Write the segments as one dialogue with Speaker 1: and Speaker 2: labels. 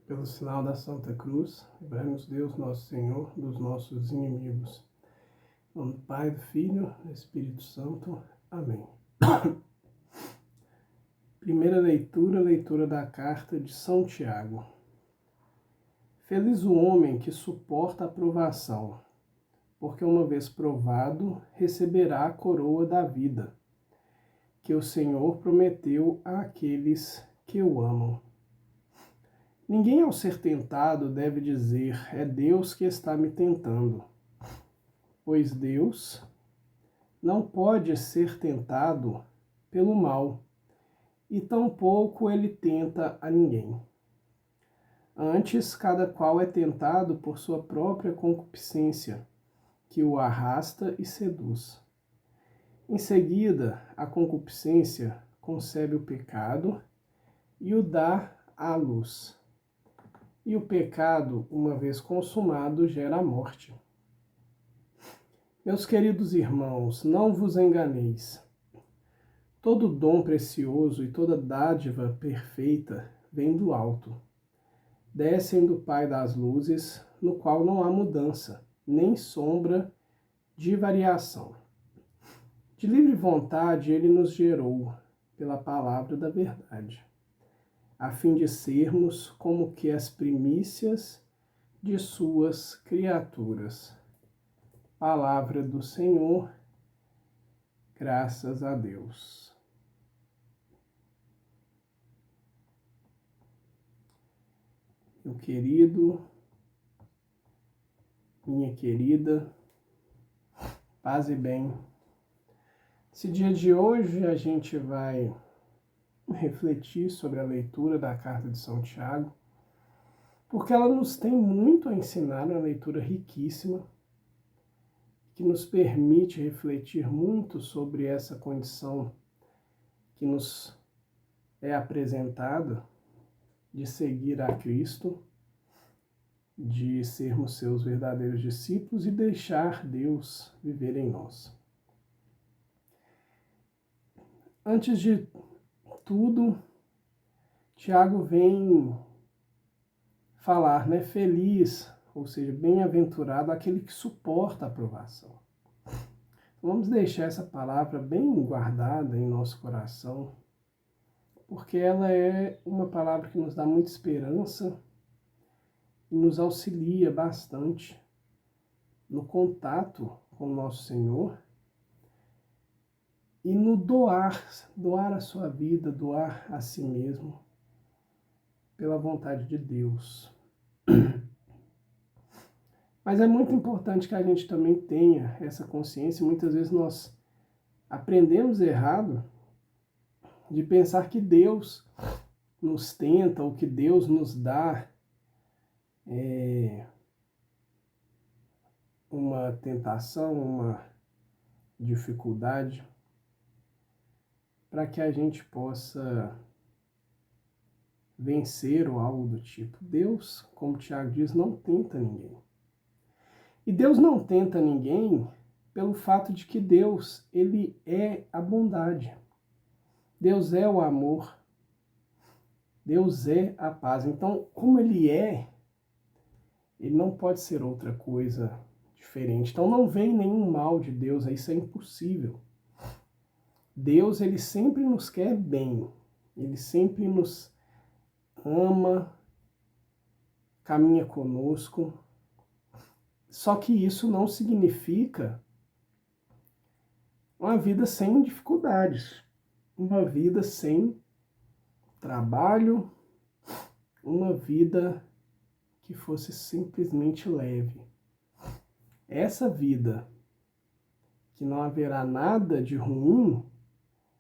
Speaker 1: Pelo sinal da Santa Cruz, livrai-nos Deus, nosso Senhor, dos nossos inimigos. Em nome do Pai, do Filho e do Espírito Santo. Amém. Primeira leitura da carta de São Tiago. Feliz o homem que suporta a provação, porque uma vez provado, receberá a coroa da vida, que o Senhor prometeu àqueles que o amam. Ninguém, ao ser tentado, deve dizer: é Deus que está me tentando, pois Deus não pode ser tentado pelo mal, e tampouco ele tenta a ninguém. Antes, cada qual é tentado por sua própria concupiscência, que o arrasta e seduz. Em seguida, a concupiscência concebe o pecado e o dá à luz. E o pecado, uma vez consumado, gera a morte. Meus queridos irmãos, não vos enganeis. Todo dom precioso e toda dádiva perfeita vem do alto. Descem do Pai das luzes, no qual não há mudança, nem sombra de variação. De livre vontade ele nos gerou, pela palavra da verdade, a fim de sermos como que as primícias de suas criaturas. Palavra do Senhor, graças a Deus. Meu querido, minha querida, paz e bem. Esse dia de hoje a gente vai refletir sobre a leitura da carta de São Tiago, porque ela nos tem muito a ensinar, uma leitura riquíssima, que nos permite refletir muito sobre essa condição que nos é apresentada de seguir a Cristo, de sermos seus verdadeiros discípulos e deixar Deus viver em nós. Antes de tudo, Tiago vem falar, feliz, ou seja, bem-aventurado aquele que suporta a provação. Vamos deixar essa palavra bem guardada em nosso coração, porque ela é uma palavra que nos dá muita esperança e nos auxilia bastante no contato com o nosso Senhor e no doar a sua vida, doar a si mesmo, pela vontade de Deus. Mas é muito importante que a gente também tenha essa consciência. Muitas vezes nós aprendemos errado de pensar que Deus nos tenta ou que Deus nos dá uma tentação, uma dificuldade, para que a gente possa vencer ou algo do tipo. Deus, como Tiago diz, não tenta ninguém. E Deus não tenta ninguém pelo fato de que Deus, ele é a bondade. Deus é o amor. Deus é a paz. Então, como ele não pode ser outra coisa diferente. Então, não vem nenhum mal de Deus, isso é impossível. Deus, ele sempre nos quer bem. Ele sempre nos ama, caminha conosco. Só que isso não significa uma vida sem dificuldades, uma vida sem trabalho, uma vida que fosse simplesmente leve. Essa vida, que não haverá nada de ruim,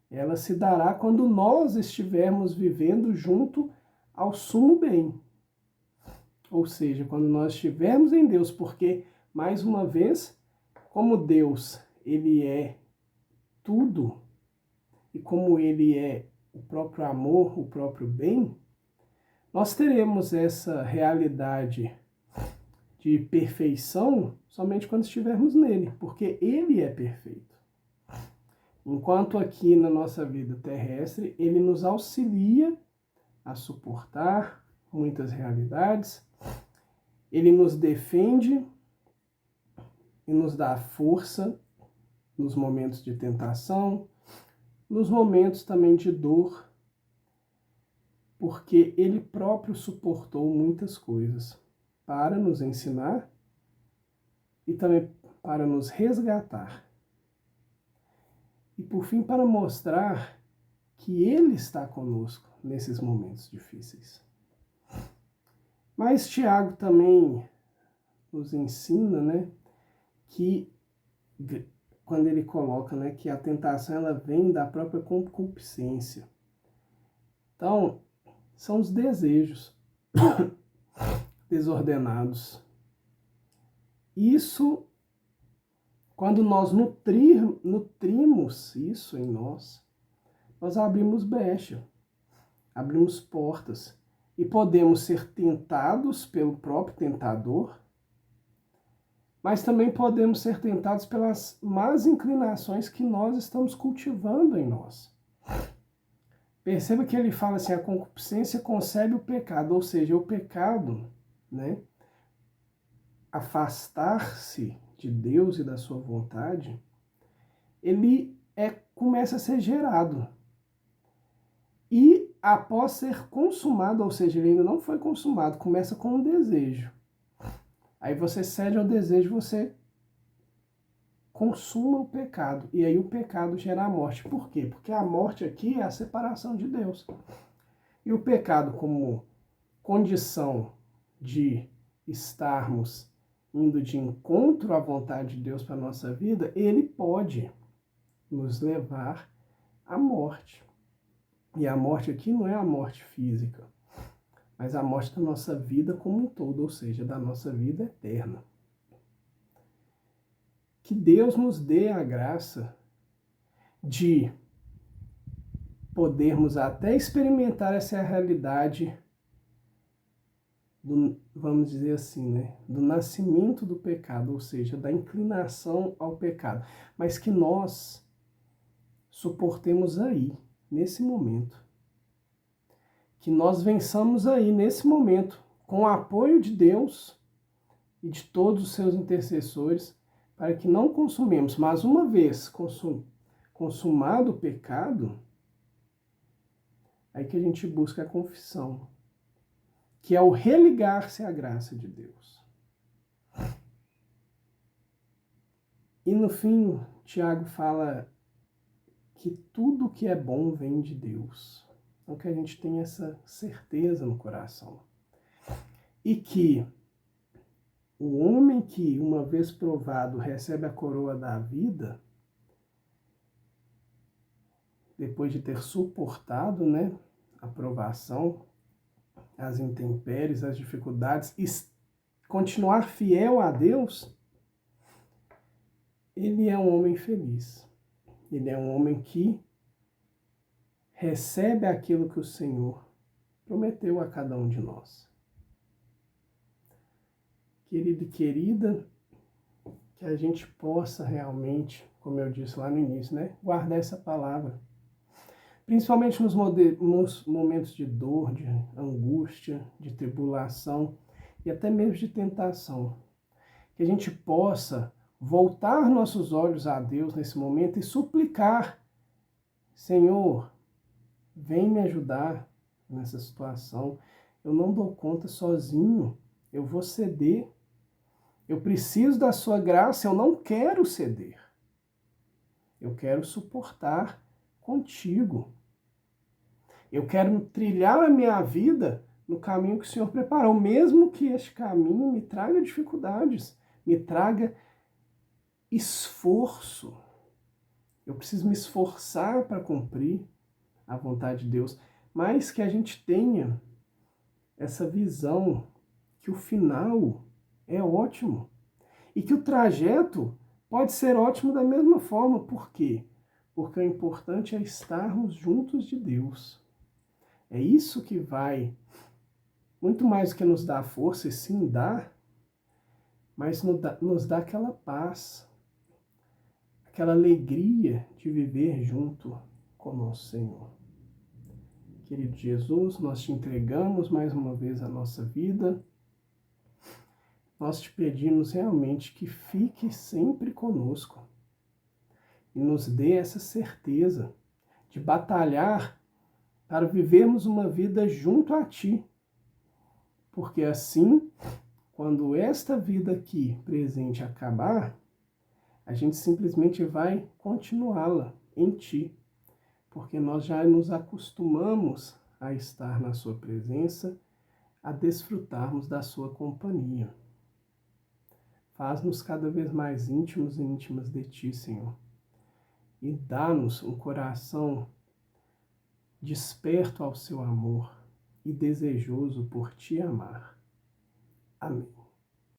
Speaker 1: ela se dará quando nós estivermos vivendo junto ao sumo bem. Ou seja, quando nós estivermos em Deus, porque, mais uma vez, como Deus, ele é tudo, e como ele é o próprio amor, o próprio bem, nós teremos essa realidade de perfeição somente quando estivermos nele, porque ele é perfeito. Enquanto aqui na nossa vida terrestre, ele nos auxilia a suportar, muitas realidades, ele nos defende e nos dá força nos momentos de tentação, nos momentos também de dor, porque ele próprio suportou muitas coisas para nos ensinar e também para nos resgatar. E por fim, para mostrar que ele está conosco nesses momentos difíceis. Mas Tiago também nos ensina, né, que quando ele coloca, né, que a tentação ela vem da própria concupiscência. Então, são os desejos desordenados. Isso, quando nós nutrimos isso em nós abrimos brecha, abrimos portas e podemos ser tentados pelo próprio tentador, mas também podemos ser tentados pelas más inclinações que nós estamos cultivando em nós. Perceba que ele fala assim, a concupiscência concebe o pecado, ou seja, o pecado, né, afastar-se de Deus e da sua vontade, ele começa a ser gerado. E após ser consumado, ou seja, ele ainda não foi consumado, começa com um desejo. Aí você cede ao desejo, você consuma o pecado. E aí o pecado gera a morte. Por quê? Porque a morte aqui é a separação de Deus. E o pecado, como condição de estarmos indo de encontro à vontade de Deus para a nossa vida, ele pode nos levar à morte. E a morte aqui não é a morte física, mas a morte da nossa vida como um todo, ou seja, da nossa vida eterna. Que Deus nos dê a graça de podermos até experimentar essa realidade do, vamos dizer assim, né, do nascimento do pecado, ou seja, da inclinação ao pecado, mas que nós suportemos aí, nesse momento. Que nós vençamos aí, nesse momento, com o apoio de Deus e de todos os seus intercessores, para que não consumemos, mas uma vez consumado o pecado, aí que a gente busca a confissão, que é o religar-se à graça de Deus. E no fim, Tiago fala que tudo que é bom vem de Deus. Então que a gente tenha essa certeza no coração. E que o homem que, uma vez provado, recebe a coroa da vida, depois de ter suportado, né, a provação, as intempéries, as dificuldades, e continuar fiel a Deus, ele é um homem feliz. Ele é um homem que recebe aquilo que o Senhor prometeu a cada um de nós. Querido e querida, que a gente possa realmente, como eu disse lá no início, né, guardar essa palavra. Principalmente nos momentos de dor, de angústia, de tribulação e até mesmo de tentação. Que a gente possa voltar nossos olhos a Deus nesse momento e suplicar: Senhor, vem me ajudar nessa situação. Eu não dou conta sozinho, eu vou ceder. Eu preciso da sua graça, eu não quero ceder. Eu quero suportar contigo. Eu quero trilhar a minha vida no caminho que o Senhor preparou, mesmo que este caminho me traga dificuldades, me traga esforço. Eu preciso me esforçar para cumprir a vontade de Deus, mas que a gente tenha essa visão que o final é ótimo e que o trajeto pode ser ótimo da mesma forma. Por quê? Porque o importante é estarmos juntos de Deus. É isso que vai, muito mais do que nos dá força, e sim dá, mas nos dá aquela paz, aquela alegria de viver junto com o nosso Senhor. Querido Jesus, nós te entregamos mais uma vez a nossa vida. Nós te pedimos realmente que fique sempre conosco e nos dê essa certeza de batalhar para vivermos uma vida junto a Ti. Porque assim, quando esta vida aqui presente acabar, a gente simplesmente vai continuá-la em Ti. Porque nós já nos acostumamos a estar na Sua presença, a desfrutarmos da Sua companhia. Faz-nos cada vez mais íntimos e íntimas de Ti, Senhor. E dá-nos um coração desperto ao Seu amor e desejoso por Te amar. Amém.